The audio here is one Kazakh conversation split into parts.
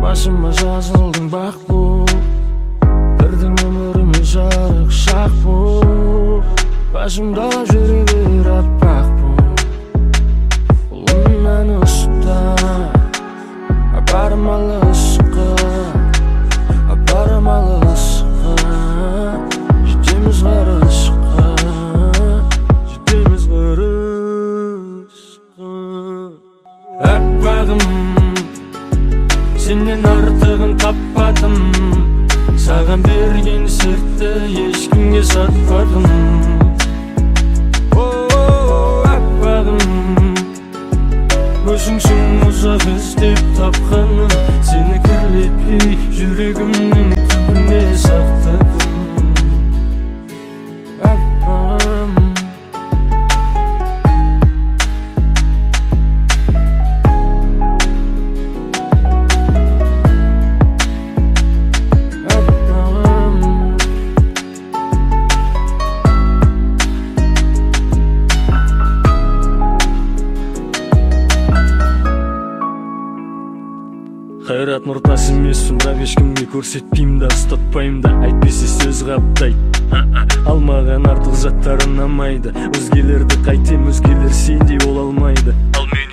Başıma жазылдың бақ бұл, кірдің өміріме жарық шақ бұл. Başımda жүре бер аппақ бұл, ұлымнан ұшта апарым алысқа, апарым алысқа. Жетеміз ғарышқа, жетеміз ғарышқа. Аппағым, сенен артығын таппадым, саған берген сертті ешкімге сатпадым. Аппағым, өзіңсің ұзақ іздеп тапқаным, сені кірлетпей жүрегімнің түбіне сақтадым. Аппағым, қайрат нұртас емеспін, бірақ ешкімге көрсетпеймін да, ұстатпаймын да, әйтпесе сөз қаптайды. Алмаған артық заттар ұнамайды, өзгелерді қайтем, өзгелер сендей бола алмайды. Ал мен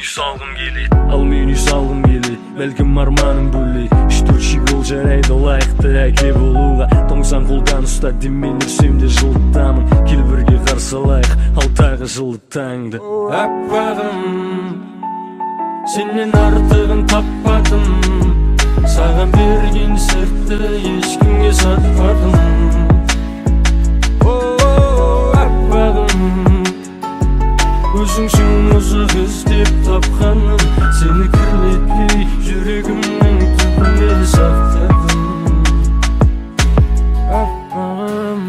үй салғым келеді, бәлкім арманым бөлей. 3-4 жол жарайды лайықты әке болуға. Тоңсан қолдан ұста демен үрсем де жылытамын, кел бірге қарсылайық алтағы жылы таңды. Аппағым, сенен артығын таппадым, саған берген сертті ешкімге сатпадым. Аппағым, өзіңсің ұзақ іздеп тапқаным, сені кірлетпей жүрегімнің түбіне сақтадым. Аппағым,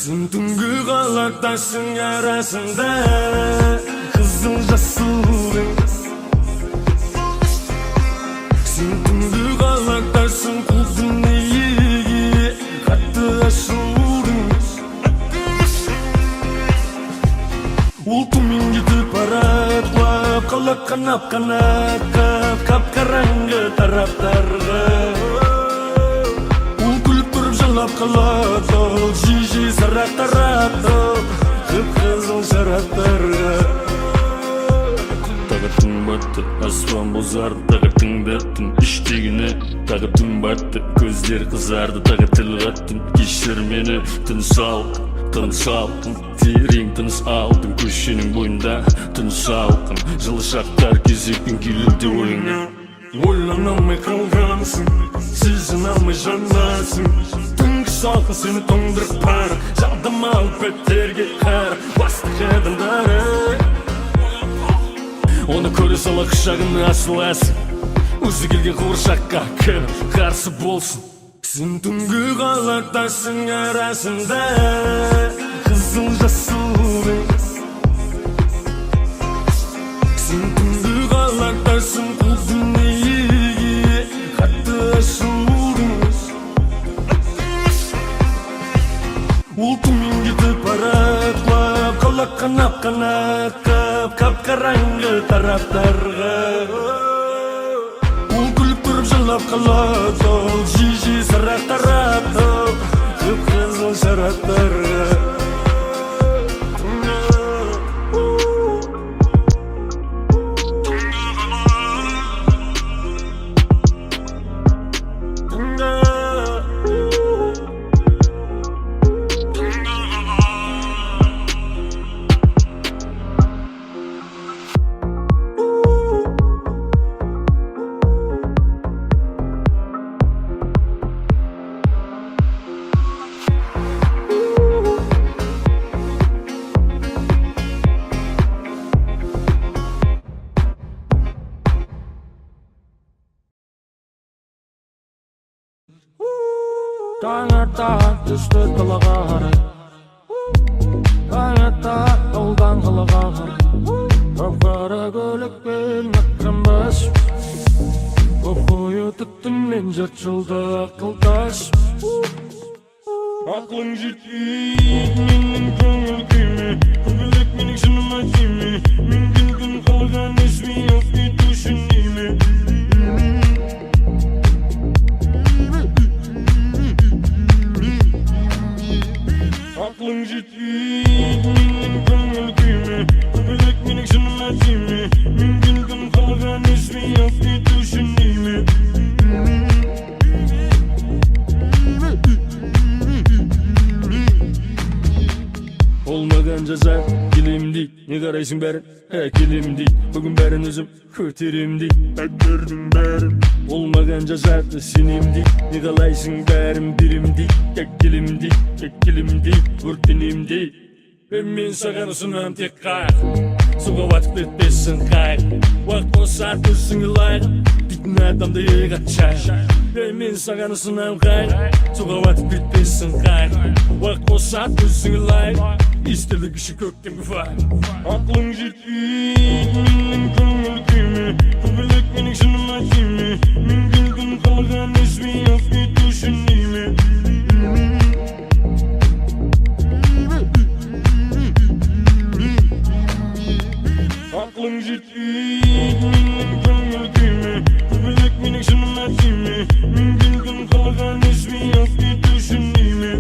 Сен түнгі қалақтасың арасында, қызыл жасылдың. Сен түнгі қалақтасың құл дүниеге, қатты ашылдың. Ол тумен кетіп барады, қалап қанап қап-қараңғы тараптарға. Жалап қалады, жи-жи сарақ тарапты, қып-қызыл шараптарға. Тағы түн батты, аспан бозарды, тағы тыңдаттым іштегіні. Тағы түн батты, көздер қызарды, тағы тіл қаттым. Кешір мені, тыныс алқым, терең тыныс алдым. Көшенің бойында тыныс алқым, жылы шақтар кезекпен келуде ойыңа. Ойлана алмай қалғансың, сезін алмай жанасың. Түнгі салқын сені тоңдырып бар, жадым алып беттерге қар. Бастық адамдары Оны көре сала құшағына асыласың. Өзі келген қуыршаққа кім қарсы болсын. Сен түнгі қалақтасың арасында қызыл жасылдың. Сен түнгі қалақтасың бұл дүниеге қатты ашылдың. Ол түмен кетіп паратлап қала қанап қап-қараңғы тараптарға. Ол күліп тұрып жылап қалады, ол жи-жи сарақ тарапты қып-қызыл шараптарға. Таң ата түсті далаға қарай, таң ата ауылдан қалаға қарай. Қап-қара көлікпен аққан басып, қою түтінмен жарты жылда ақылдасып. Ақылың жетпейді менің көңіл күйме, көбелек менің шыныма тиме. Мен күн қалған есмей алып кету үшін неме. Ақылың жетпейді менің көңіл күйме, көбелек менің шыныма тиме. Мен күн қалған есмей алып кету үшін неме. Olmagan жаза келем дейді, не қарайсың бәрін әкелем дейді. Бүгін бәрін өзім көтерем дейді, әктердің бәрін. Olmagan жазады сенем дейді, не қалайсың бәрін берем дейді. Әкелем дейді, өртенем дейді. Мен саған ұсынам тек қайық, суға батып кетпесін қайық. Уақыт болса төсіңе лайық, дейтін адамды еғатша. Мен саған ұсынам қайық, суға батып кетпесін қайық. Уақыт болса төсіңе лайық, естелік іші көктемгі файық. Ақылың жетпейді менің көңіл күйме, көбелек менің шыныма тиме. Мен күн қалған есмей алып кету үшін неме. Ақылың жетпейді менің көңіл күйме, көбелек менің шыныма тиме. Мен күн қалған есмей алып кету үшін неме.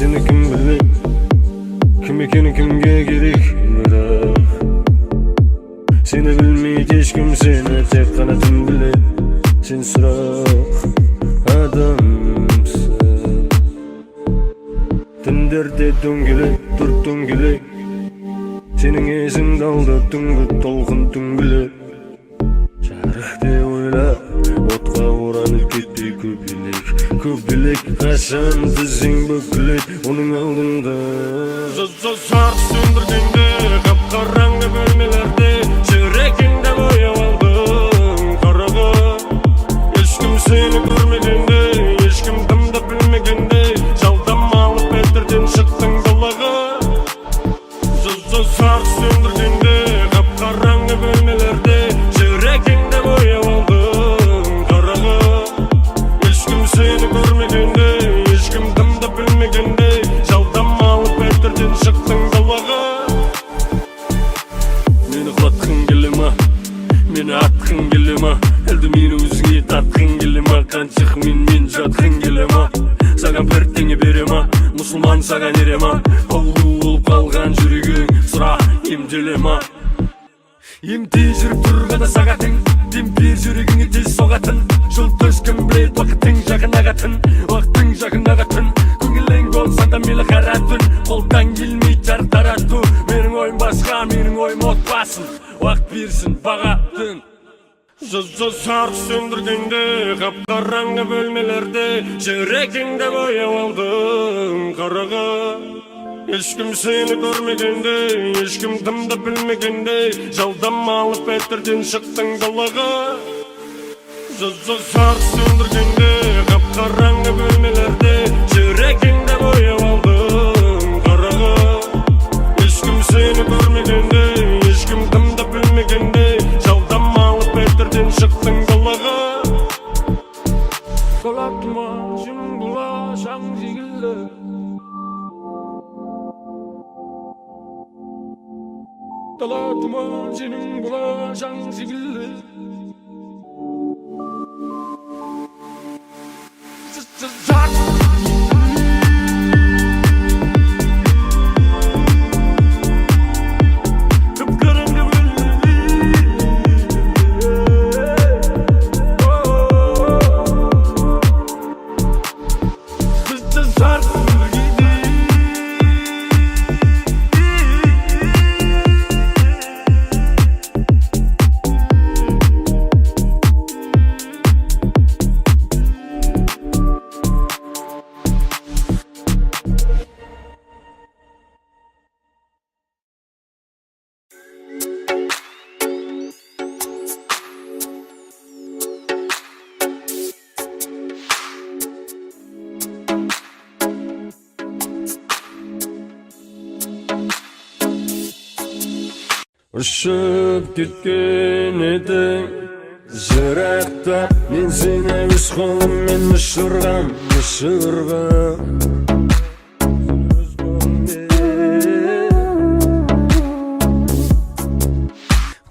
Seni kim bilir, kim ekeni kimge gerek, бірақ seni bilmeydi hiç kim, seni tek kanatım bilir. Sen sırak adamsın. Tünderde döngülek, dur döngülek. Senin esing daldı түнгі толқын түңгілек. Жарықты ойла, отқа оранып кетпей көбелек қашан тізің бүкілет оның алдында. Жарық сөндіргенде қап-қараңғы бөлмелерде жүрегіңді бояп алдың қараңғы. Ешкім сені көрмегенде, ешкім тыңдап білмегенде, жалдамалы пәтерден шықтың далаға. Жарық сөндіргенде қап-қараңғы бөлмелерде жүрегіңді бояп алдың қараңғы. Ешкім сені көрмегенде, ешкім тыңдап білмегенде, жалдамалы пәтерден шықтың далаға. Meni құлатқың келе ма, мені атқың келе ма, әлде мені өзіңе тартқың келе ма, қаншық мен жатқың келе ма, саған бір теңе бере ма, мұсылман саған ере ма, ауру болып қалған жүрегің сұра емделе ма. Емде жүріп тұрғанда сағатың, демпер жүрегіңе тез соғатын, жұлдыз жаратын, вақтың жақындағы түн. Көңілің болсаң да мейлі қара түн, қолдан келмей жар тарату. Менің ойым басқа, менің ойым отбасын, уақыт берсін баға түн. Жарық сөндіргенде, қап-қараңғы бөлмелерде жүрегіңді бояп алдың қараға. Ешкім сені көрмегенде, ешкім дымды білмегенде, жалдамалы пәтерден шықтың далаға. Жарық сөндіргенде, қап-қараңғы бөлмелерде жүрегіңді бояп алдың қараға. Ешкім сені көрмегенде, ешкім дымды білмегенде, жалдамалы пәтерден шықтың далаға. Қалатыма жын бұла шаң жегілді, талатыма жының бұла шаң жегілді. Ұшып кеткен едің жырақта, мен сені өз қолыммен ұшырғам.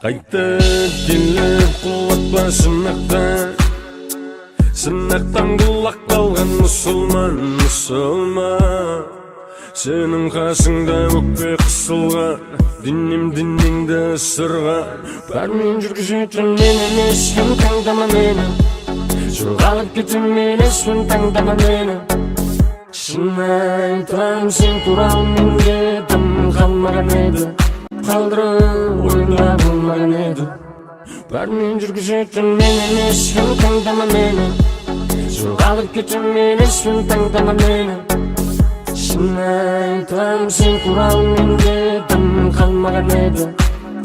Қайта келіп құлатпа сынақтан құлақ қалған мұсылман. Сенің қасыңда өкпе қысылған, дініңді ысырған. Бәрмен жүргізетін мен емеспін, таңдама мені. Жоғалып кетем емеспін, таңдама мені. Шын айтам, сен туралы менде дым қалмаған еді, қалдырып ойымда болмаған еді. Бәрмен жүргізетін мен емеспін, таңдама мені. Жоғалып кетем емеспін, таңдама мені. Шын айтам, сен туралы менде дым қалмаған еді,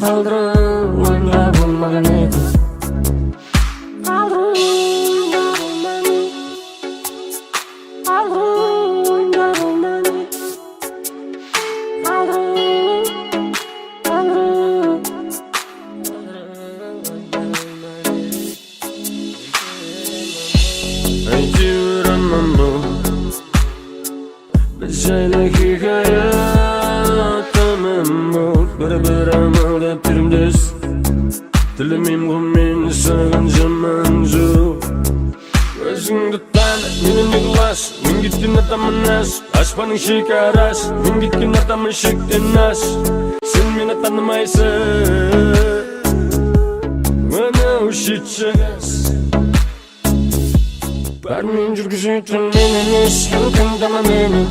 қалдырып ойымда болмаған еді. Әйтеуір аман бол, біз жайлы хикая тамам бол. Бір амалдап түрімдес, тілемейм ғой мен саған жаман жоқ. Өзіңді таны, менің ұғылас, мен кеткен атамын ас. Аспаның шекарас, мен кеткен атамын шектен ас. Сен мені танымайсың, анау шетшігас. Бәрмен жүргізетін мен емеспін, таңдама мені.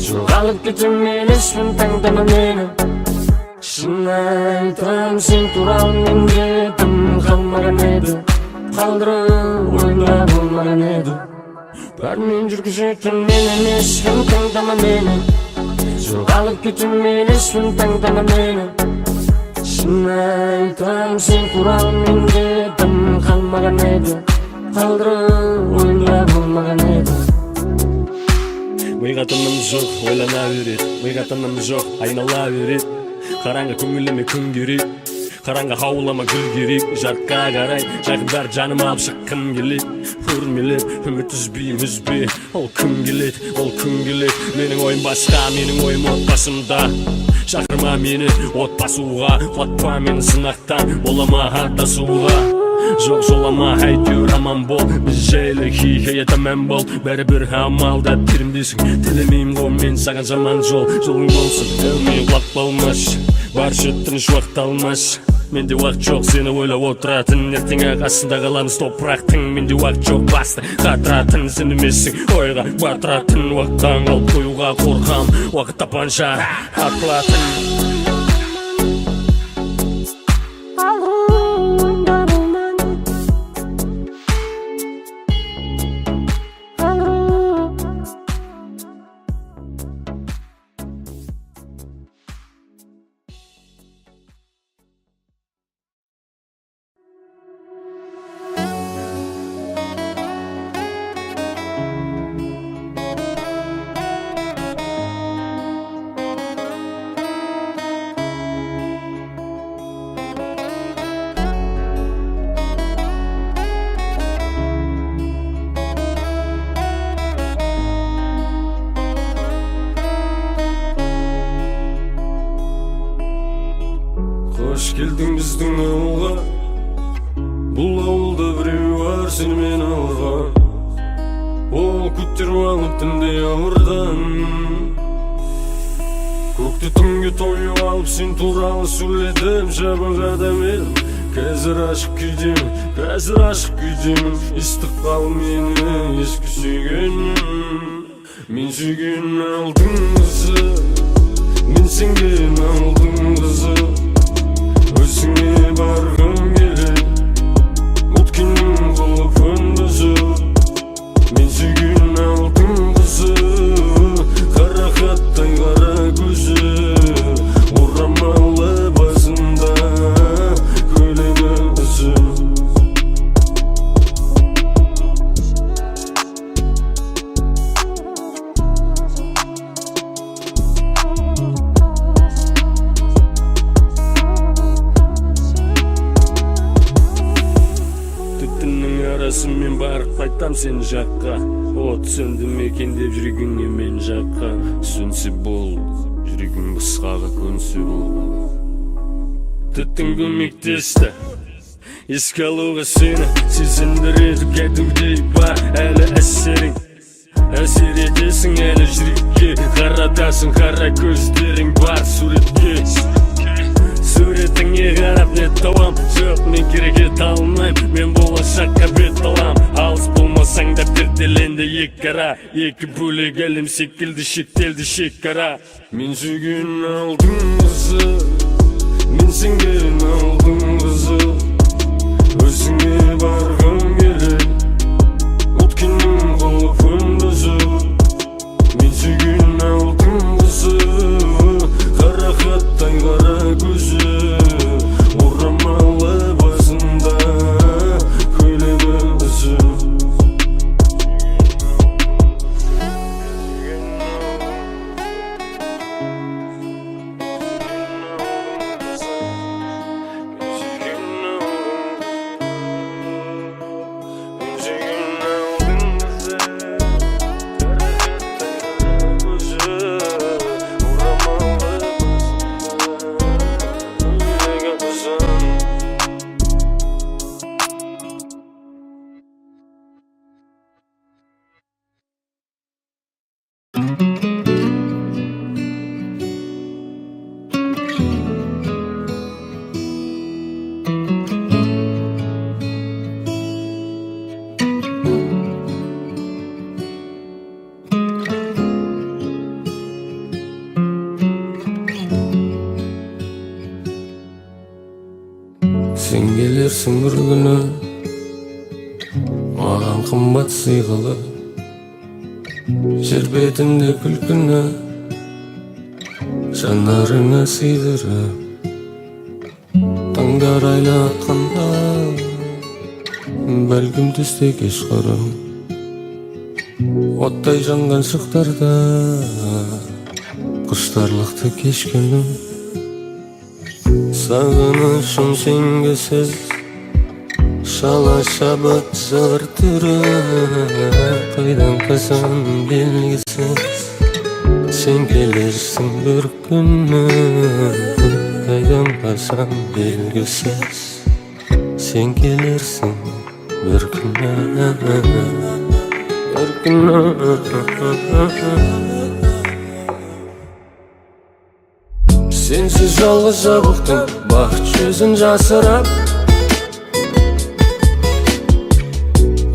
Жоғалып кетем емеспін, таңдама мені. Шын айтам, сен туралы менде дым қалмаған еді, қалдырып ойымда болмаған еді. Бәрмен жүргізетін мен емеспін, таңдама мені. Жоғалып кетем емеспін, таңдама мені. Шын айтам, сен туралы менде дым қалмаған еді, қалдырып ойымда болмаған еді. Миға тыным жоқ, ойлана береді, миға тыным жоқ, айнала береді. Қараңғы көңіліме күн керек, қараңғы хаулама гүл керек. Жарыққа қарай жақындар жаным алып шыққым келеді. Көрмелеп, үміт үзбе, ол күн келеді, Менің ойым басқа, менің ойым отбасымда. Шақырма мені отбасуға, құлатпа мені сынақтан, болама аттасуға. Жоқ жолама, әйтеуір аман бол, біз жайлы хикая тамам бол. Бәрібір амалдап терімдесің, тілемейм ғой мен саған жаман жол. Жолың болсын, өлмей құлап болмас, бар шөттің уақыт алмас. менде уақыт жоқ сені ойлап отыратын, ертеңі қасында қаламыз топырақтың. Менде уақыт жоқ басты қатыратын, сен емессің ойға батыратын. Уақыттан қалып қоюға қорқам, уақыт тапқанша атылатын. Қош келдің біздің ауылға, бұл ауылда біреу бар сенімен алған. Ол көтеріп алып түнде ауырған, көкті түнге тойып алып сен туралы сөйледім. Жабық адам едім, қазір ашық күйдемін, қазір ашық күйдемін. Естіп қал мені ескі сүйгенім, мен сүйген алдың қызы, мен сенген алдың қызы. Өзіңе барғым келеді, өткеннің құлпын бұзып. Мен сүйген алтын қызы, қара хаттай қара көзі, орамалы басында көйлегі үзі. Мен барып қайтам сен жаққа, от сөнді мекендеп жүрегіңе мен жаққа. Сөнсе бол, жүрегің басқаға көнсе бол. Түттің көмектесті еске алуға сені, сезіндіреді кәдімгідей бар әлі әсерің. Әсер етесің әлі жүрекке, қаратасың қара көздерің бар суретке. Суретіңе қарап не табам, жоқ мен керек ете алмайм, мен болашаққа бет алам. Алыс болмасаң да перделенді екі ара, екі бөлек әлем секілді шектелді шекара. Мен сүйген алдың қызы, мен сенген алдың қызы. Өзіңе барғым келеді, өткеннің құлпын бұзып. Мен сүйген алдың қызы, қара хаттай қара көзі, орамалы басында көйлегі үзі. Сен келерсің бір күні, маған қымбат сыйғылы, жер бетінде күлкіні жанарыңа сыйдырып. Таңдар айлатқанда, бәлкім түсте кешқұрым, оттай жанған шықтарда құштарлықты кешкенім. Сағынышым сенгісіз, шала шабыт зығыр түрі, қайдан қасан белгісіз. Сен келерсің бір күні, қайдан қасан белгісіз. Сен келерсің бір күні, бір күні. Sensiz жалғыз жабықтым, бақыт жүзін жасырып,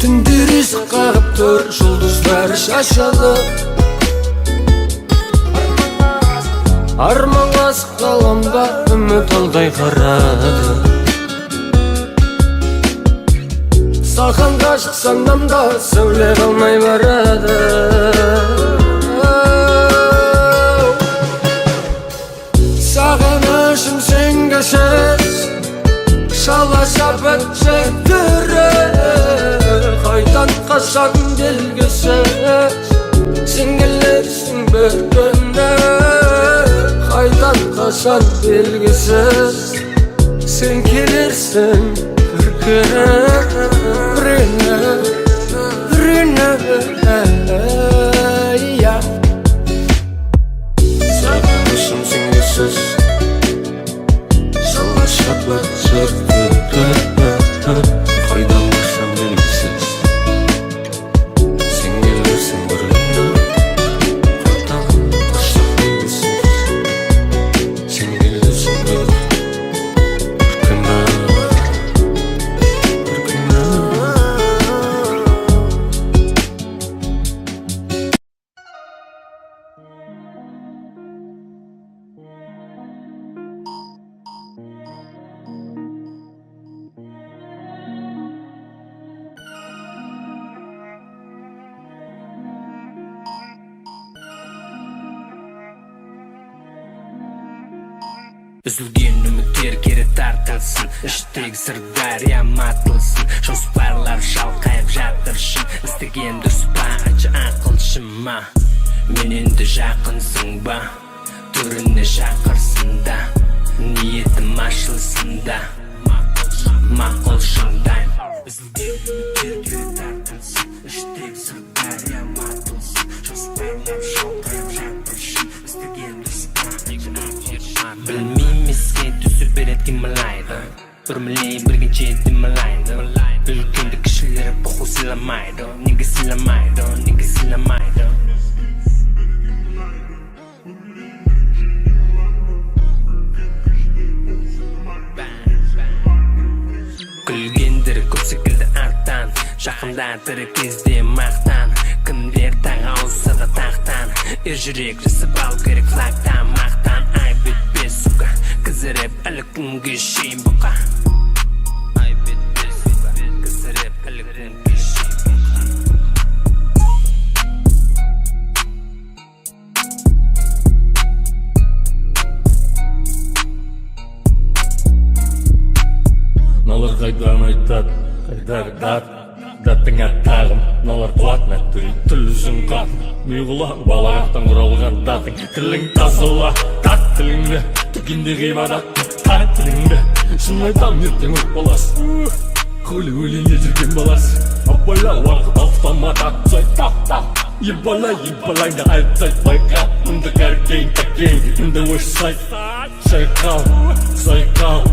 түндер есік қағып тұр, жұлдыздар шашады. Арманға сықаламда үміт алдай қарады. Саған ғашық саңдамда сәуле қалмай барады. Сағынышым сен кешіз, шала шабыт жектірі, қайдан қашан белгісіз, сен келерсің бір күні. Қайдан қашан белгісіз, сен келерсің бір күні. Сағынышым сен келсіз, шала шабыт жектірі, қайдан қашан белгісіз, сен келерсің бір күні. Үзілген үміттер кері тартылсын, іштегі сырдария матылсын, жоспарлар шалқайып жатыр шын. Істеген дұрыс па, айтшы ақылшым ма? Мен енді жақынсың ба? Түріне шақырсын да, ниетім ашылсын да, мақұл шыңдайм. Үзілген үміттер кері тартылсын, іштегі сырдария матылсын, жоспарлар шалқайып жатыр шын. Істеген дұрыс па, айтшы ақылшым ма? Білмейм еске түсіп береді кималайды, үрмелей біргенше демалайды. Үлкенді кішілері бұқу сыйламайды, неге сыйламайды, неге сыйламайды. Күлгендері көп секілді арттан, жақында тірі кезде мақтан. Кімдер тағы ауызсырға тақтан, ержүрек жасып ал керек флагтан. Мақтан ай бітпе сука, кізіріп әлі күнге шейін бұқа. Ай бітпе сука, кізіріп әлі күнге шейін бұқа. Налар қайдан айтады, қайдағы дат, даттың аттағым. Налар қуатына түл үзін қатын, миғылаң балағақтан құралған датың. Тілің тазыла, тат тіліңді, түгенде ғибадат, тат тіліңді. Шын айтам ертең өт боласың, хөлі-өлеңе жүрген боласың. Апайла уақыт алтама татсай, тап-тап, ебалай-ебалайда айтсай. Байқа, үнді кәркең, тәкең, үнді өшсай, сайқал, сайқал.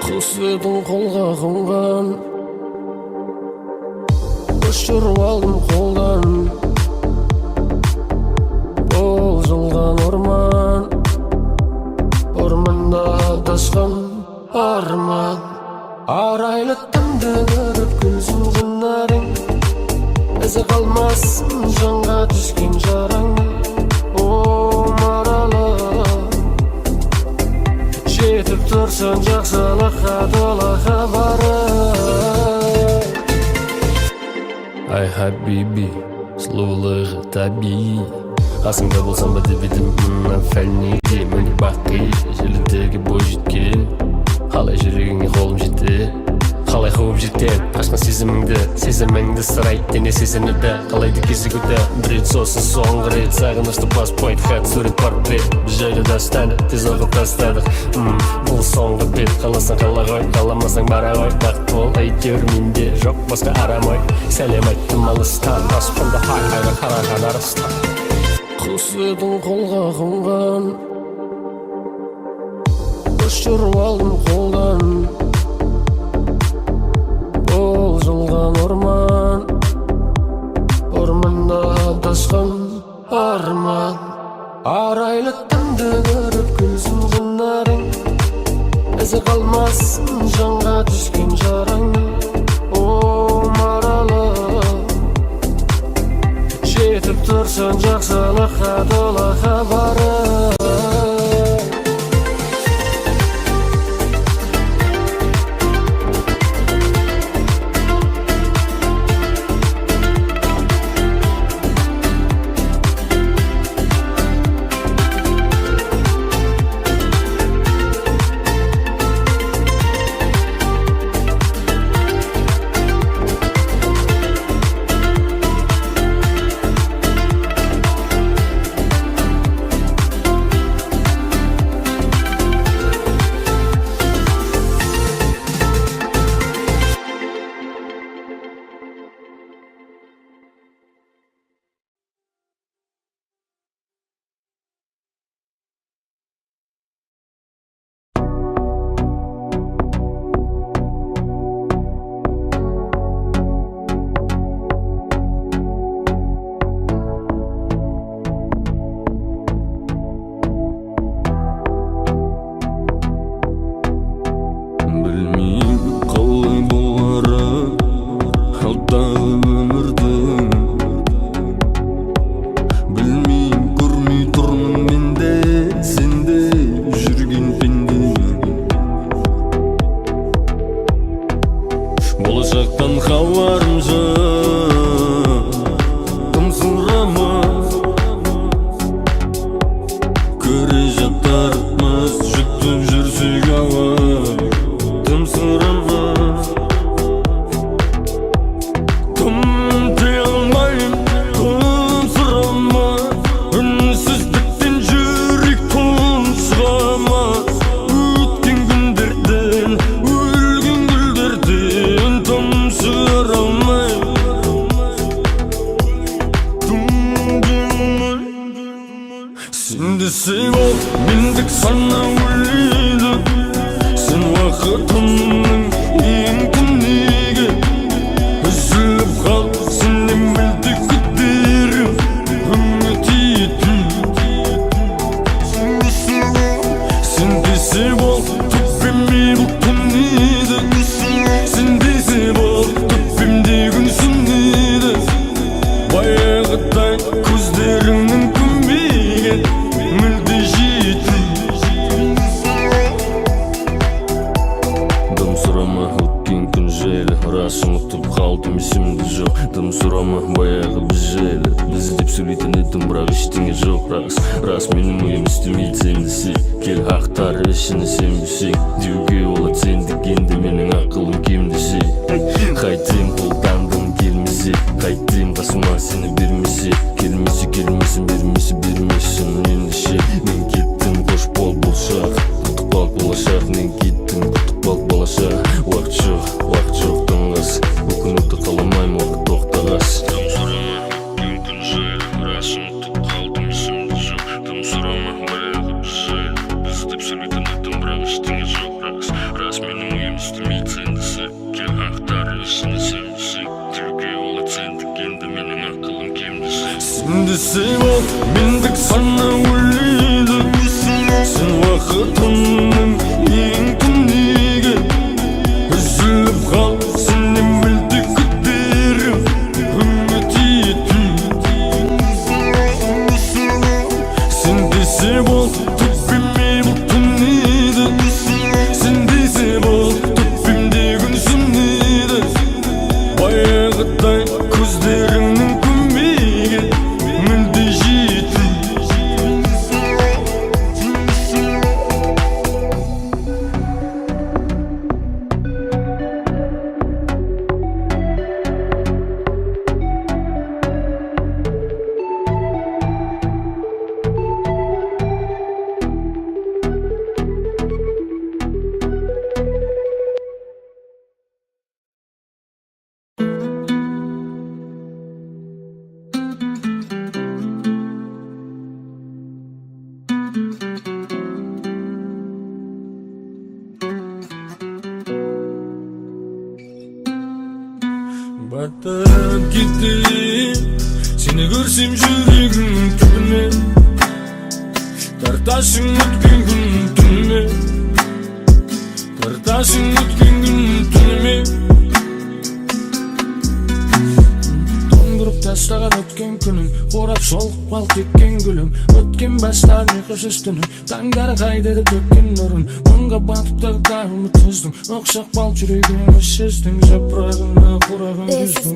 Құсыдың қолға қонған, ұшырып алдым қолдан. Бол жылған орман, орманда адасқан арман. Арайлы түнді көріп күлсін жынарың, ізі қалмасын жанға түскен жараң. О маралы, жетіп тұрсын жақсылыққа толы хабары. Ай хабиби, сұлулығы табиғи, Қасыңда болсам ба деп едім, фәлнеге міне бақи желідегі бой жеткен. Қалай жүрегіңе қолым жетті, қалай қуып жеткен ашқан сезіміңді сырайт дене сезінуді қалайды кезігуді бір рет сосын соңғы рет сағынышты баспайды хат сурет портрет біз жайлы дастаны тез оқып тастадық бұл соңғы бет қаласаң қала ғой қаламасаң бара ғой бақыт бол әйтеуір менде жоқ басқа арам ой сәлем айттым алыстан аспанда айға қараған арыстан құс едің қолға қонған ұшырып алдым қолдан бұл жылған орманда адасқан арман арайлы түнді көріп күлсін жанарың ізі қалмасын жанға түскен жараң о маралы жетіп тұрсаң жақсылыққа толы хабары болашақтан хабарым жоқ тымсырама көре жатармыз жұтып жүрсек ауа тымсырама тымтай алмайым тымсырама үнсіздіктен жүрек тұншығама өткен күндерден өлген гүлдерден сен десең ол мендік сана өледі сен уақытымның ең түнегі үзіліп қалсын мүлде күдерім үміт етім сен десең ол төпеме бұл түнеді сен десең ол төпемде күн сүнеді баяғыдай көздеріңнің көмбеген мүлде жетім дым сұрама өткен күн жайлы рас ұмытып қалдым есімде жоқ дым сұрама баяғы біз жайлы біз деп сөйлейтін едім бірақ ештеңе жоқ рас менің ойым істемейді сен десе кел ақтар ішіне сенбесең деуге болады сен дегенде менің ақылым кем десе қайтем қолдандым келмесе қайтем қасыма сені бермесе келмесін бермесін ендеше мен кеттім қош бол бұл шақ құттық бал болашақ мен кеттім құттық бал болашақ уақыт жоқ тыңғас өкінуді қаламаймын уақыт тоқтағас дым сұрама мүмкін жайлы рас ұмытып қалдым есімде жоқ дым сұрама баяғы біз жайлы біз деп сөйлейтін едім бірақ ештеңе жоқ рас менің ойым істемейді сен десе кел ақтар ішіне сенбесең деуге болады сен дегенде менің ақылым кем десе сен десең ол мендік сана өледі сен уақытымның ең түнегі үзіліп қалсын мүлде күдерім үміт етім сен десең ол төпеме бұл түнеді сен десең ол төпемде күн сүнеді баяғыдай көздеріңнің көмбеген мүлде жетім Batып кетті сені көрсем жүрегім түбіне тартасың өткен күн түніме тартасың өткен күн түніме тоңдырып тастаған өткен күнім қорап шолып қалып кеткен гүлім өткен бастар ұйқысыз түнім таңдар қайдады төккен нұрын мұңға батып тағдырымды тоздың ұқсақ бал жүрегімді сездің жапырағына құраған күздің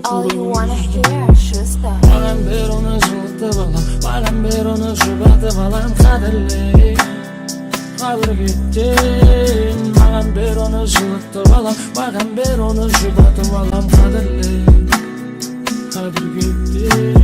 маған бер оны жылытып алам маған бер оны жұбатып алам қадірлей қабір кеттен маған бер оны жылытып алам маған бер оны жұбатып алам қадірлей қабір кеттен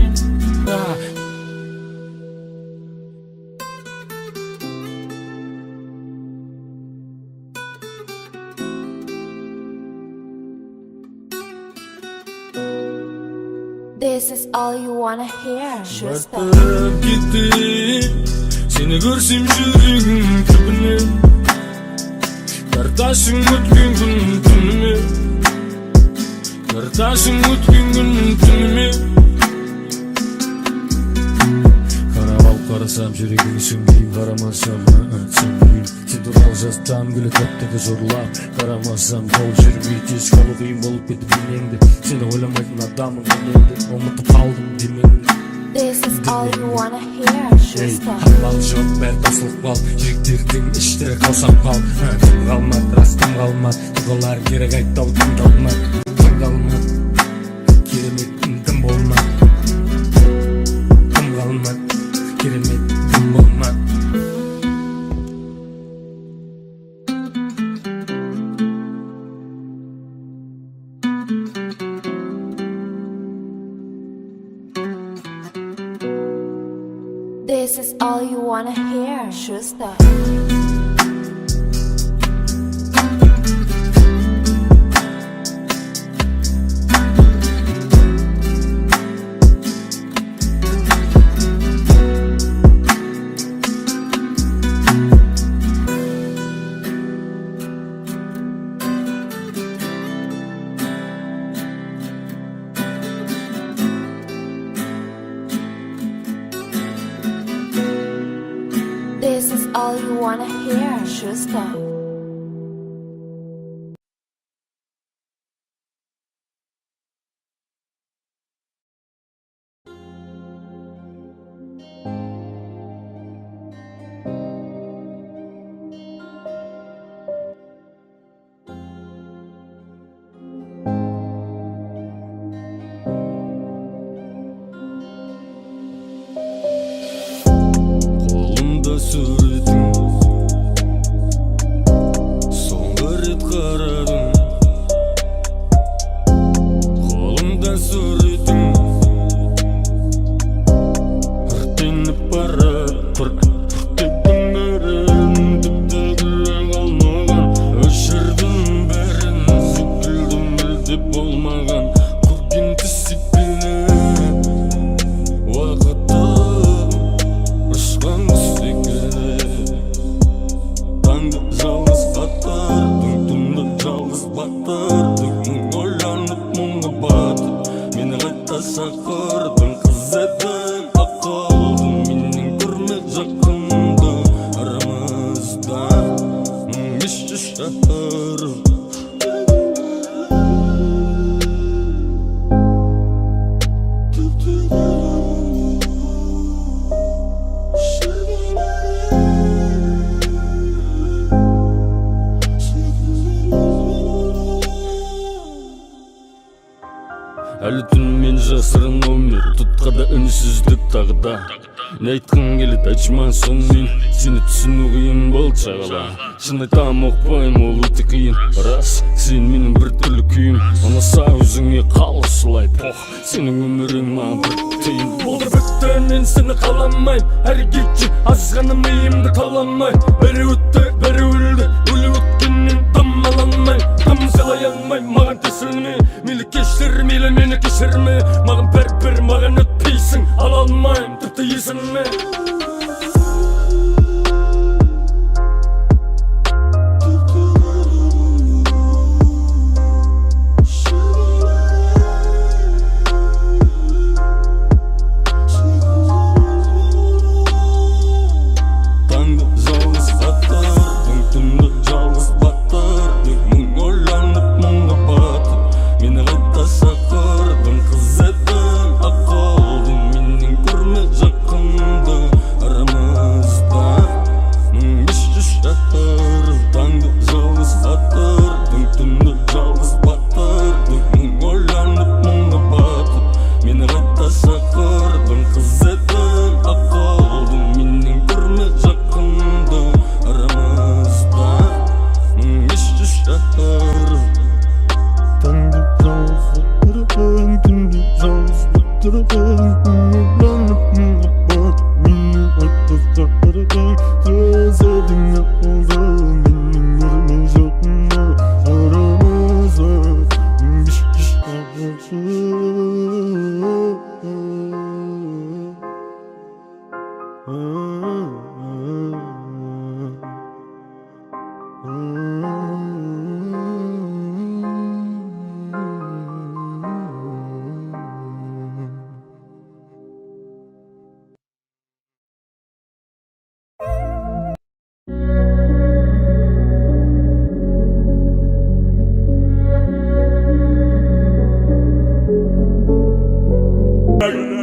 This is all you wanna hear, Schuster. Batып кетті сені көрсем жүрегім түбіне тартасың өткен күн түніме тартасың өткен күн түніме қарап алып қарасам жүрегің сөнгейін қарамасам сөнгейін сен туралы жазсам гүлі тәптігі жорлап қарамасам жол жүрмей тез қалу қиын болып кетті денеңді сені ойламайтын адамың мен енді ұмытып қалдым демеңді This is all you wanna hear, Schuster. Хамбал жоқ бәрі тасылып қал жүректердің іштері қаусап қал тым қалмады рас тым қалмады тұғылар кері қайтау тыңдалмады тыңдалмады керемет тым болмады тым қалмады керемет тым болмады This is all you wanna hear, Schuster. This is all you wanna hear, Schuster. Sürdüm soңғы рет қарадым қолымда сүрдім өртеніп барады өртептің бәрін түптегі қалмаған өшірдім бәрін секілді мүлде болмаған көрген секілді уақытты ұшқан жалғыз қатардың түнді жалғыз батырдың ойланып мұңға батып мені қайта шақырдың қыз едің ақылдың менен көрме жақынды арамызда еш шаһар әлі түнімен жасырын өмір тұтқада үнсіздік тағы да не айтқың келеді айтшы маған сонымен сені түсіну қиын болды шағала шын айтам ұқпаймын ол өте қиын рас сен менің бір түрлі күйім ұнаса өзіңе қал осылай пох сенің өмірің маған бір тиын болды бітті мен сені қаламаймын әрекетші азғана миымды қаламаймын бәрі өтті бәрі өлді өлі өткеннен тамаланбаймын тамсалай алмаймын маған тесілме мейлі кешір мейлі мені кешірме маған бәрібір маған өтпейсің ала алмаймын тіпті есіме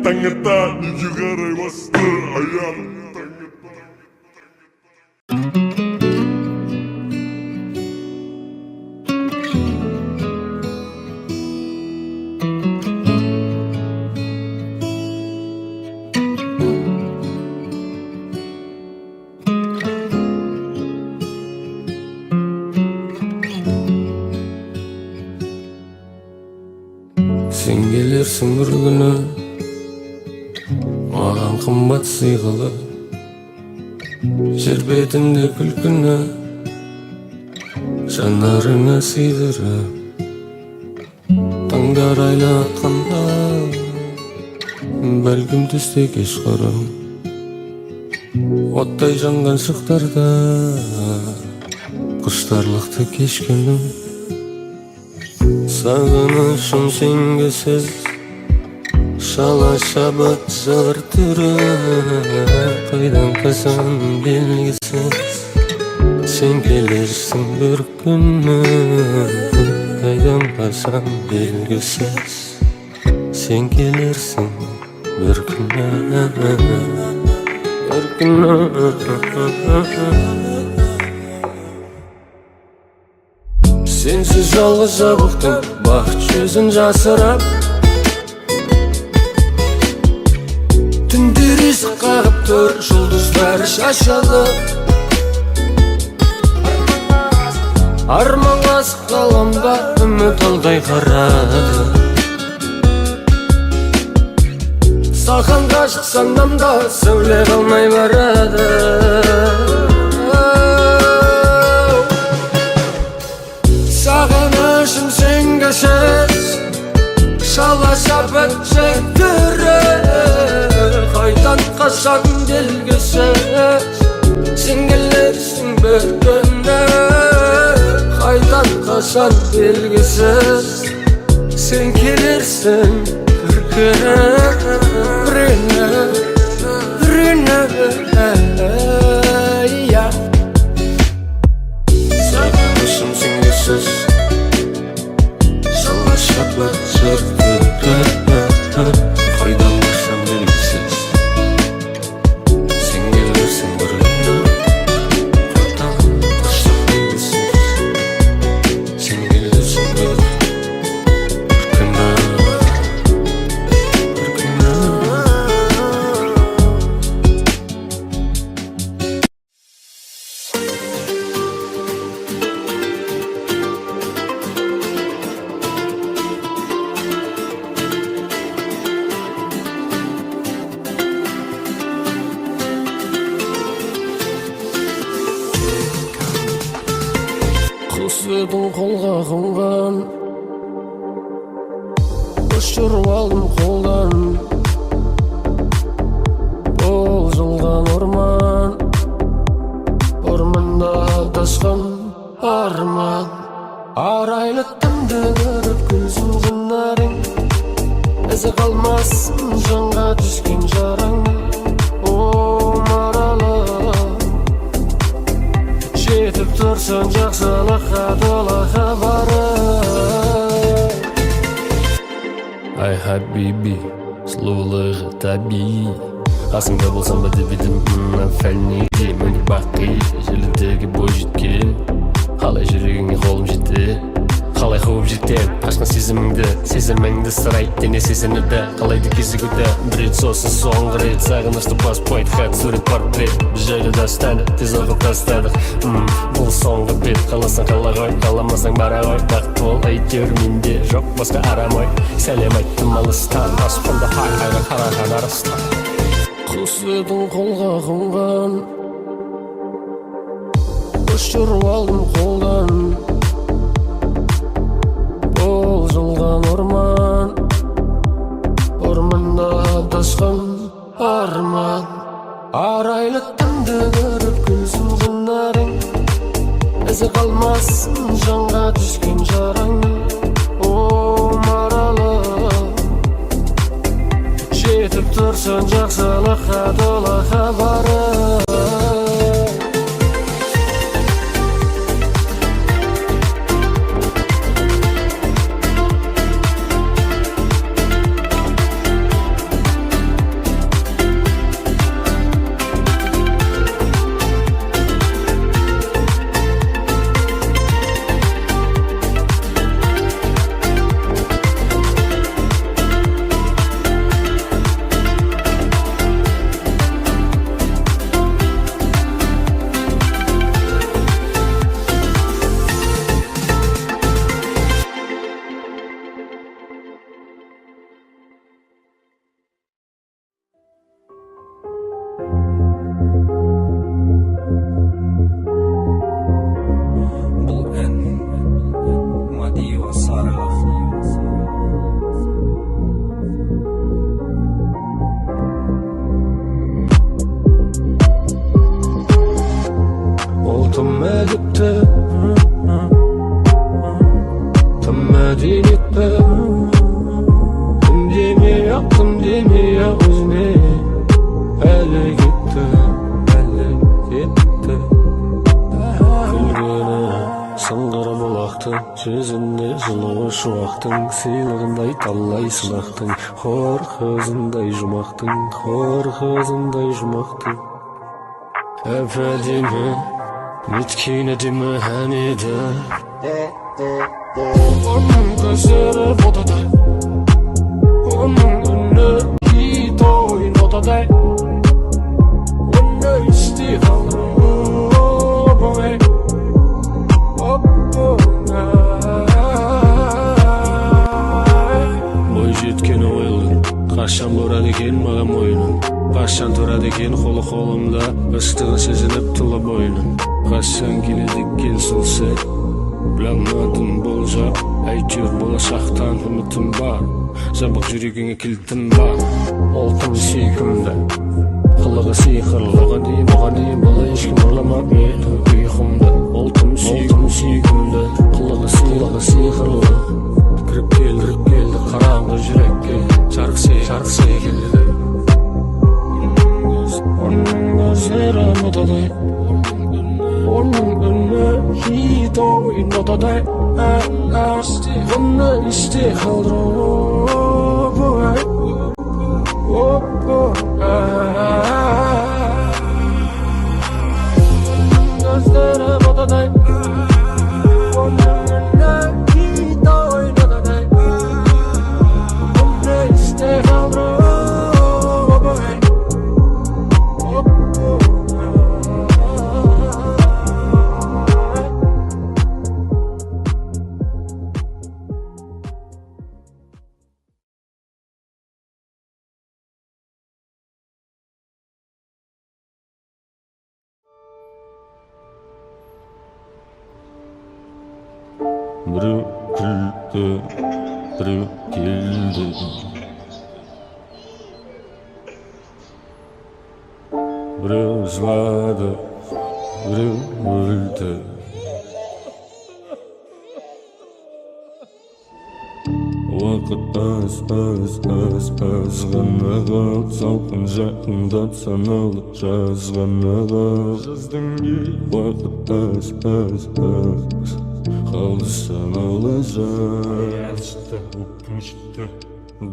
таң ата неге қарай басты аяғым Сен келерсің бір күні маған қымбат сыйғылы жер бетімде күлкіні жанарыңа сыйдырып таңдар айлатқанда бәлкім түсте кешқұрым оттай жанған шықтарда құштарлықты кешкенім сағынышым сенгісіз шала шабыт жыр түрі қайдан қашан белгісіз сен келерсің бір күні қайдан қашан белгісіз сен келерсің бір күні бір күні Sensiz жалғыз жабықтым бақыт жүзін жасырап Түндер есік қағып тұр жұлдыздар шашады Арманға сықаламда үміт алдай қарады Саған ғашық санамда сәуле қалмай барады Sağınışım sengesiz Şala şabıt çektirə Qaydan qaşan delgisiz Sen gelirsin bir günə Qaydan qaşan delgisiz Sen gelirsin bir günə Rünə Sağınışım sengesiz Şala şabıt çektirə Qaydan qaşan delgisiz Sen gelirsin bir günə Qaydan qaşan delgisiz Sen gelirsin bir günə Құсыдың қолға қонған Ұшырып алдым қолдан Бол жылған орман Орманда адасқан арман Арайлы түнді көріп күлсін жынарың Ізі қалмасын жанға түскен жараң О, маралы Жетіп тұрсын жақсылыққа тола хабары Ай хабиби, сұлулығы табиғи Қасыңда болсам ба деп едім фәлнеге Міне бақи, желідегі бой жеткен Қалай жүрегіңе қолым жетті Қалай қуып жетем, қашқан сезіміңді Сезіміңді сырай, дене сезінуді Қалайды кезігуді, бір рет сосын соңғы рет Сағынышты паспойт, хат, сурет, портрет Біз жайлы дастаны, тез оқып тастадық Бұл соңғы бет, қаласаң қала ғой Қаламасаң бара ғой, бақыт бол Әйтеуір менде жоқ басқа арам ой Сәлем айттым алыстан, аспанда айға қараған арыстан Құс едің қолға қонған Ұшырып алдым қолдан Бол жылған орман Орманда адасқан арман Арайлы түнді көріп күлсін жынарың Ізі қалмасын жанға түскен жараң О, маралы Жетіп тұрсын жақсылыққа тола хабары etme. Demeye özüme. Hele gitti, hele gitti. Gülgene sыңғыр бұлақтың жүзінде жылуы шуақтың сыйлығындай талай сынақтың хор қызындай жұмақтың хор қызындай жұмақтың әп-әдемі неткен әдемі әнеді оның көздері фотодай оның үні хит ойын нотадай оны істей қалдым оп-оңай бой жеткені ойылдың қашан бұрады екен маған мойның қашан тұрады екен қолы қолымда ыстығы сезініп тұла бойының қашан келеді екен сол сәт білмедім болжап әйтеуір болашақтан үмітім бар жабық жүрегіңе кілтім бар олтым сүйкімді қылығы сиқырлы оған дейін бұлай ешкім ұрламап еді ұйқымды олтым сүйкімді қылығы сиқырлы кіріп келді қараңғы жүрекке жарық секілді оның көздері нотадай оның үні хит ойын нотадай оны істей қалдырып көздері нотадай оның үні хит ойын нотадай оны істей қалдырып Біреу күлді, біреу келді. Біреу жылады, біреу өлді. Уақыт аз ғана қалды, салқын жақындап саналы жаз ғана қалды. Уақыт аз қалды саналы жаз.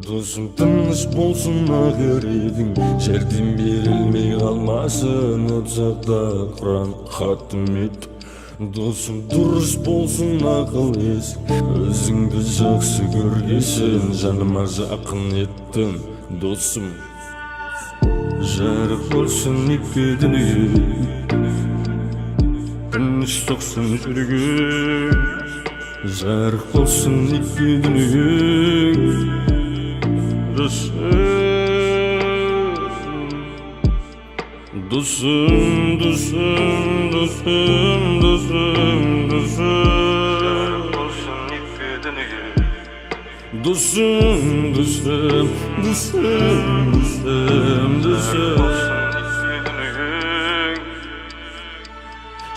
Досым тыныш болсын ағырегің, жәрдем берілмей қалмасын отсақта құран хатым ет. Досым дұрыс болсын ақыл ес, өзіңді жақсы көргесін жаныма жақын еттің. Досым жарық болсын екі дүние, тыныш соқсын жүрегің. Жарық болсын екі дүние, Dosum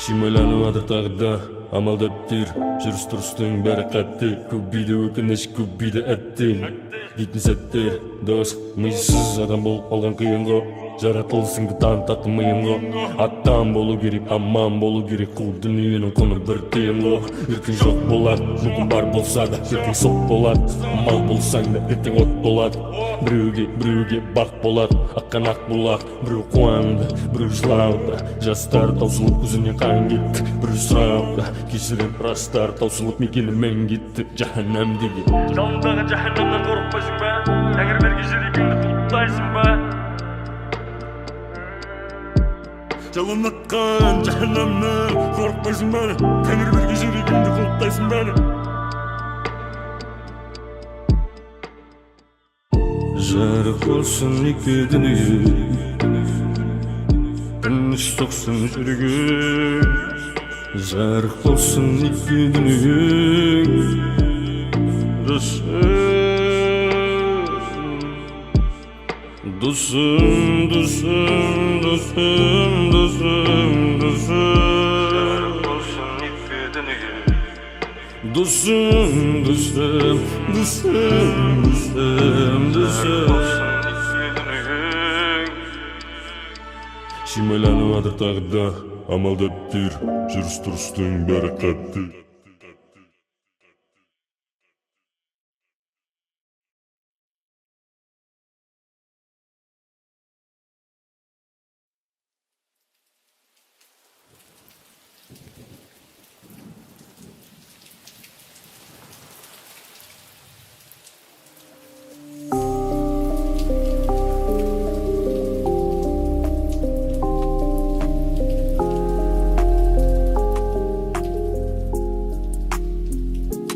Шимайланып адыр тағда амалдап тер, жүріс-тұрыстың бәрі қатты. Көп биді өкініш, көп биді әттен дейтін сәттер. Дос, миссіз адам болып қалған қиын ғо, жаратылысыңды танытатын миым ғо. Аттан болу керек, аман болу керек, қу дүниенің құны бір тиын ғо. Ертең жоқ болады, мүмкін бар болса да, ертең сот болады. Мал болсаң да, ертең от болады. Біреуге бақ болады, аққан ақ бұлақ. Біреу қуанды, біреу жылауды, жастар таусылып көзіне қан кетті. Біреу сұрауды, кешірім растар таусылып мекенімен кетті. Жаханнам деген Жалындағы жаханнамнан қорықпайсың ба? Тәңір берген жүрегіңді құлттайсың ба? Жалынатқан жаханнамнан қорықпайсың ба? Тәңір берген жүрегіңді құлттайсың ба? Жарық болсын екі дүние, тыныш соқсын жүрегің. Жарық болсын екі дүние, Dosum Dusum, dusum, dusum, dusum, dusum. Шимайланып атыр тағы да амалдап жүр, жүріс-тұрыстың бәрі қатты.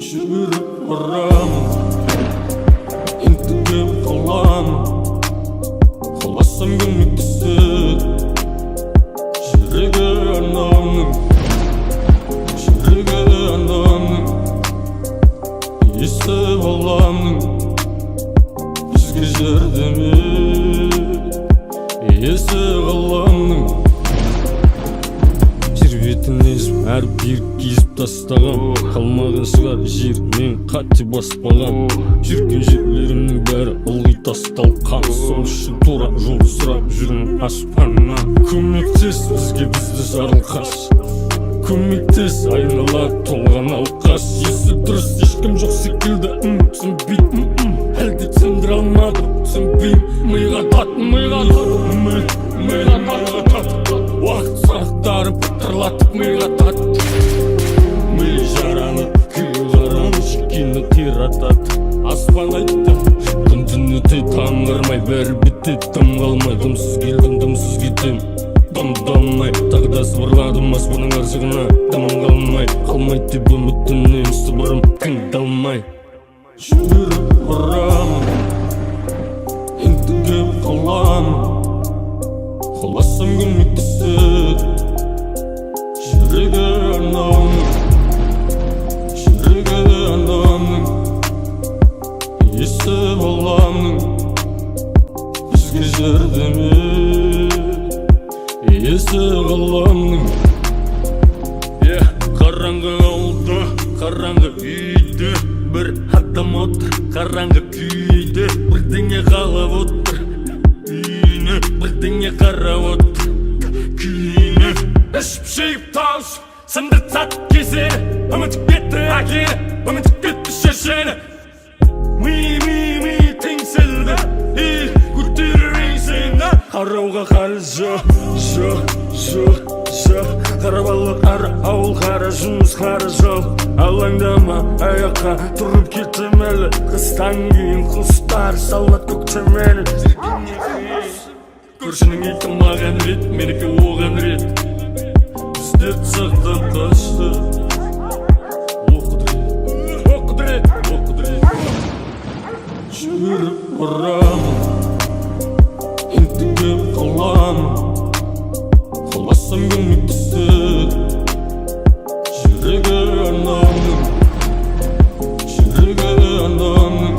Жүріп барамын, ентігіп қаламын, қаласам көмектесіп. Жүрегі анамның, жүрегі анамның, есі баламның, бізге жәрдемі, есі қаламның. Жер бетін езіп, әр бір кезіп тастаған, қалмаған шығар жер мен қатты баспаған. Жүрген жерлерімнің бәрі ылғи тасталқан, сол үшін тура жол сұрап жүрмін аспаннан. Көмектес бізге, бізді жарылқас, көмектес айнала толған алқас. Есі дұрыс ешкім жоқ секілді, түсінбеймін, әлде түсіндіре алмадым, түсінбеймін. Миға тат, миға тат, уақыт сұрақтары пытырлатып миға тат. Ми жараны күйі қараны шекені тер атады. Аспан айтты, күн өте таңғармай, бәрі бітті, дым қалмай. Дымсыз келдім, дымсыз кетем, дым-дамай. Тағы да сыбырладым аспанның аршығына, дымым қалмай. Қалмайды деп үмітімнен сыбырым тыңдалмай. Жүріп барамын, ентігіп қаламын, қаласам көмектесіп. Жүрегі анамның, жүрегі анамның, есі баламның, бізге жәрдемі, есі қаламның. Қараңғы ауылда, қараңғы үйде, бір адам отыр, қараңғы күйде. Бірдеңе қалап отыр, үйіне, бірдеңе қарап отыр, күйіне. Ішіп жейіп тауш, сындыр сатып кесені, үмітіп кетті әкені, үмітіп кетті шешені. Ми теңселді, көтерір еңсені. Қарауға қары жоқ, қарабалы қара ауыл, қара жұмыс, қара жол. Алаңдама аяққа тұрып кеттім әлі, қыстан кейін құстар салат көктемені. Көршінің иті маған рет, менікі оған рет. Біздерді сақтап қашты. Оқыдырет. Жүріп барамын, ентігіп қаламын, қаласам көмектесіп. Жүрегі анамның, жүрегі анамның,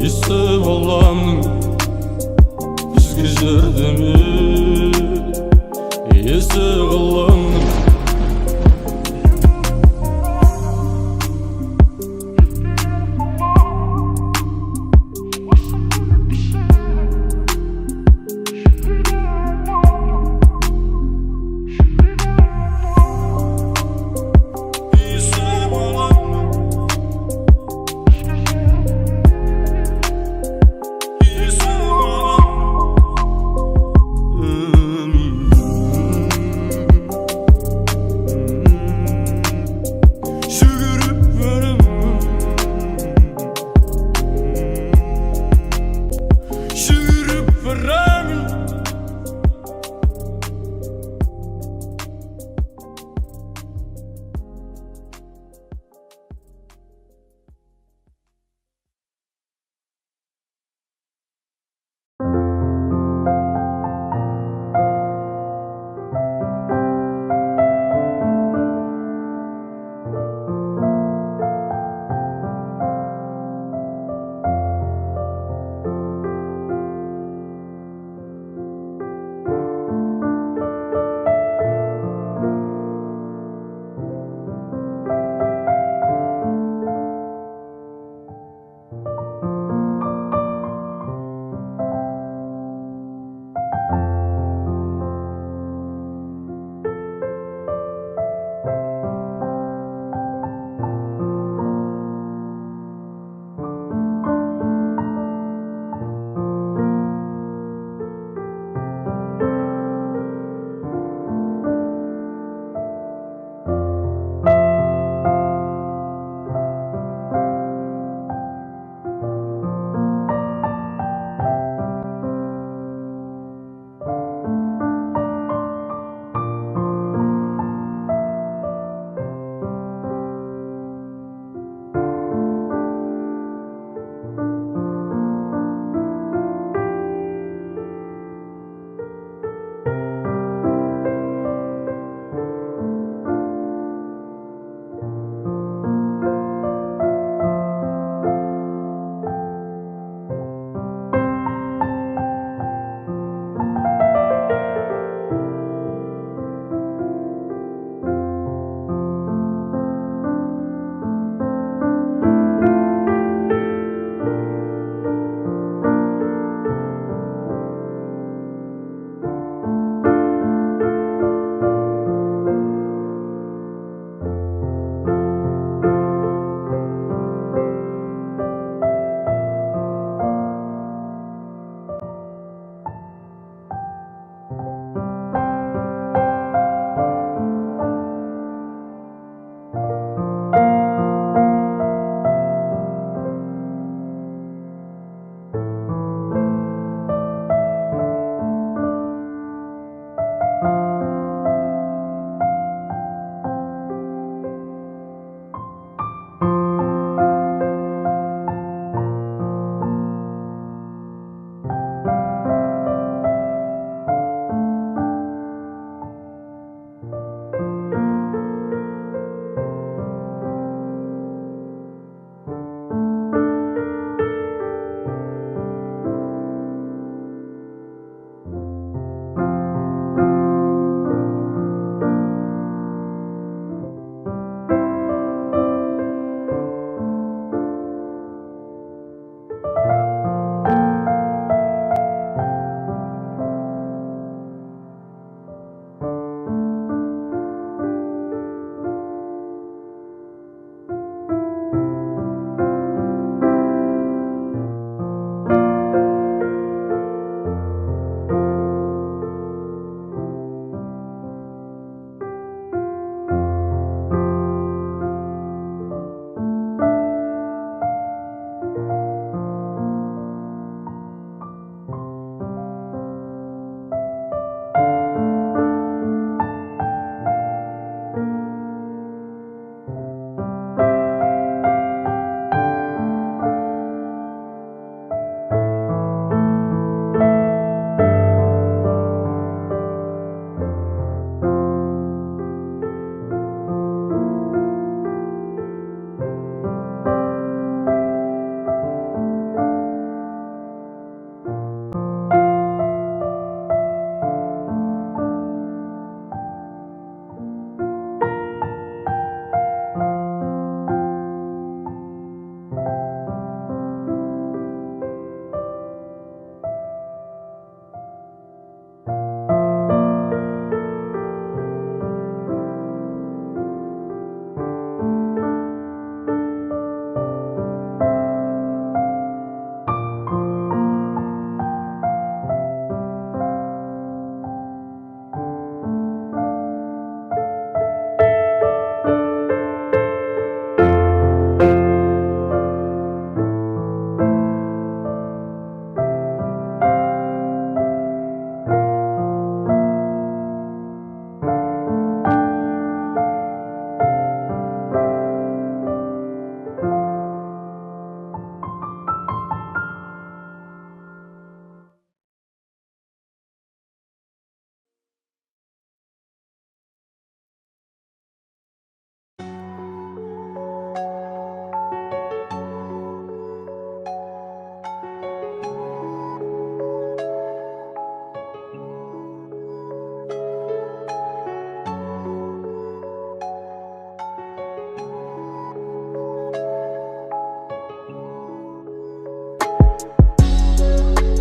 есі баламның, бізге жәрдемі, есі қаламның.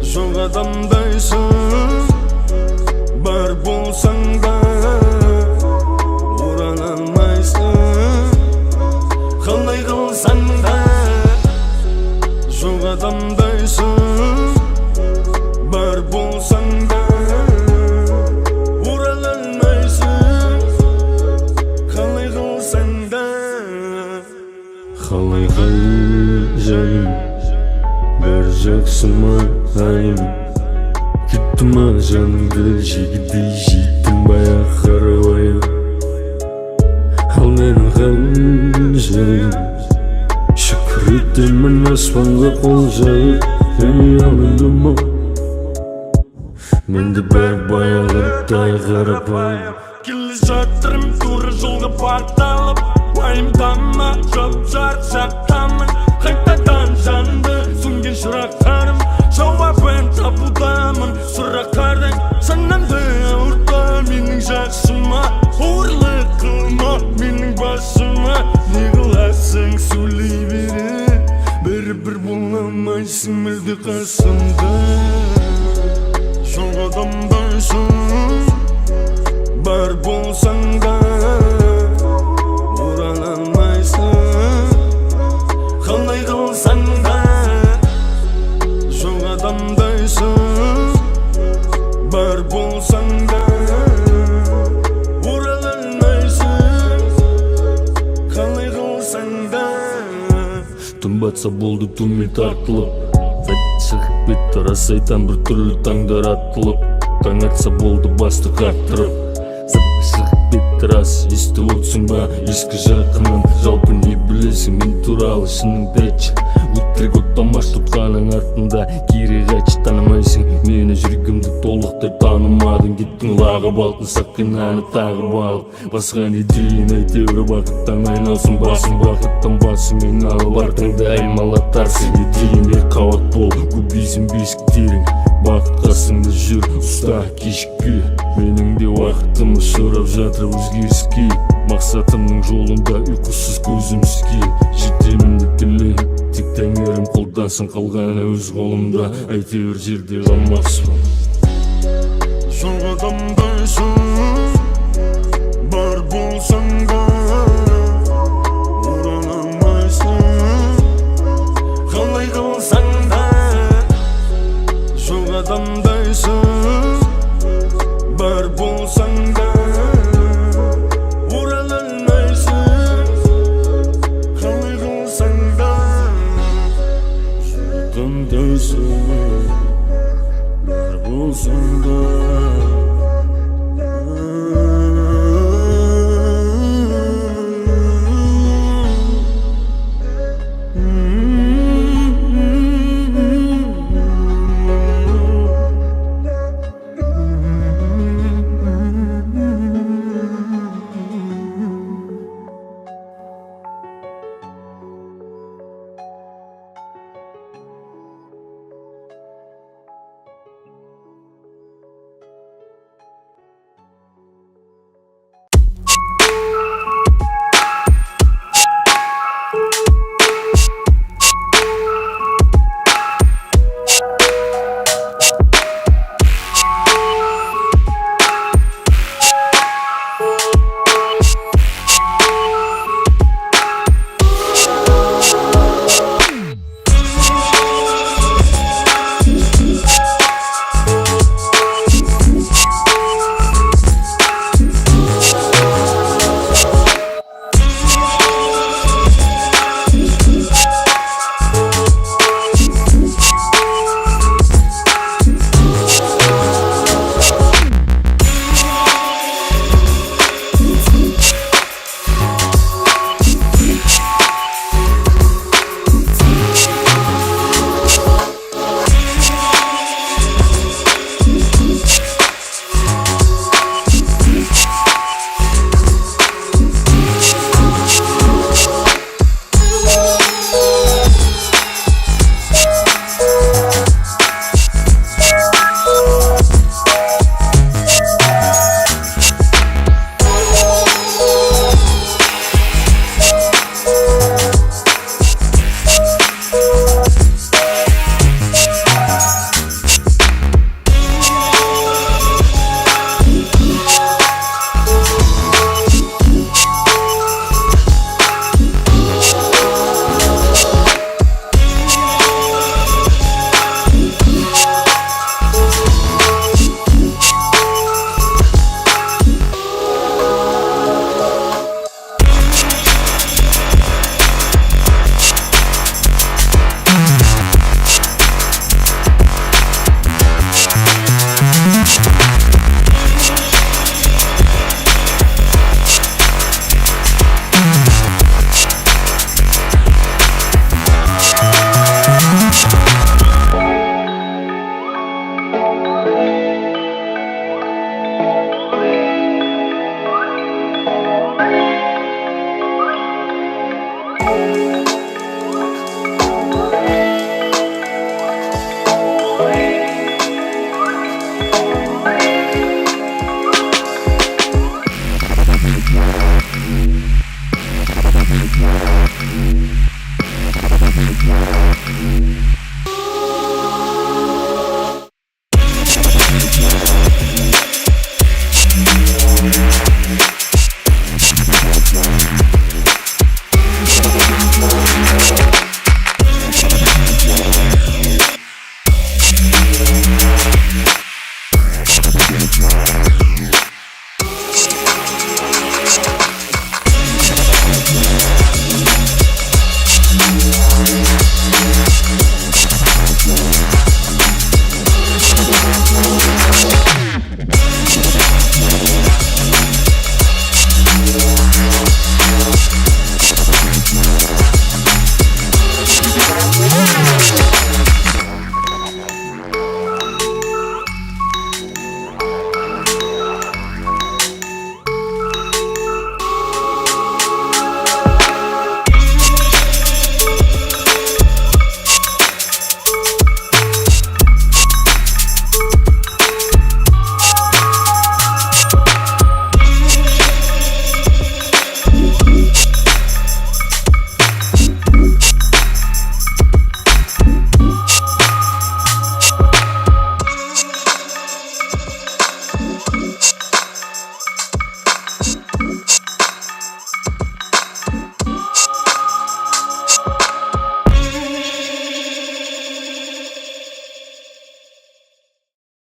Жоқ адамдайсың, бар болсаң да орала алмайсың, қалай қылсаң да. Жоқ адамдайсың, бар болсаң да орала алмайсың, қалай қылсаң да. Қалай жаным, бір жақсы ма айым, кетті ма жаныңды жегідей жейттің баяқ қарабайым. Ал менің жаным, шүкір етемін аспанға қол жайып, алынды ма менде бәрі баяғыдай қарапайым. Келе жатырмын тура жолға бағытталып, уайымдама, жап-жарық жақтамын, қайтадан жанды сөнген шырақтарым, жауабын табудамын сұрақтардың. Санамды ауыртпа менің жақсыма, ауырлық қылма менің басыма. Не қыласың сөйлей бере, бәрібір бола алмайсың мүлде қасымда. Жоқ адамдайсың, бар болсаң да орала алмайсың, қалай қылсаң да. Жоқ адамдайсың, бар болсаң да орала алмайсың, қалай қылсаң да. Түн батса болды түнмен тартылып, шығып кетті рас айтам бір түрлі таңдар атылып. Таң атса болды басты қақтырып, шығып кетті рас. Есті отсың ба ескі жақының, жалпы не білесің мен туралы шыныңды. Өтірік оттамаш тұтқаның артында, кері қайтшы танымайсың мені, жүрегімді толықтай танымадың. Кеттің лағып алтын сақинаны тағып алып, басқа не дейін әйтеуір бақыттан айналсын басың. Бақыттан басың айналып артыңды аймалатарсың. Не дейін қауат бол, көбейсің бесіктерің, бақыт қасыңда жүр ұста кешікпе. Менің де уақытым сұрап жатыр өзгеріске, мақсатымның жолында ұйқысыз көзім іске. Жетемін тілеймін, тек тәңірім қолдансын, қалғаны өз қолымда, әйтеуір жерде қалмақсың. Жоқ адамдайсың, бар болсаң да орала алмайсың, қалай қылсаң да. Жоқ адамдайсың, бар болсаң да орала алмайсың, қалай қылсаң да. Адамдайсың, бар болсаң да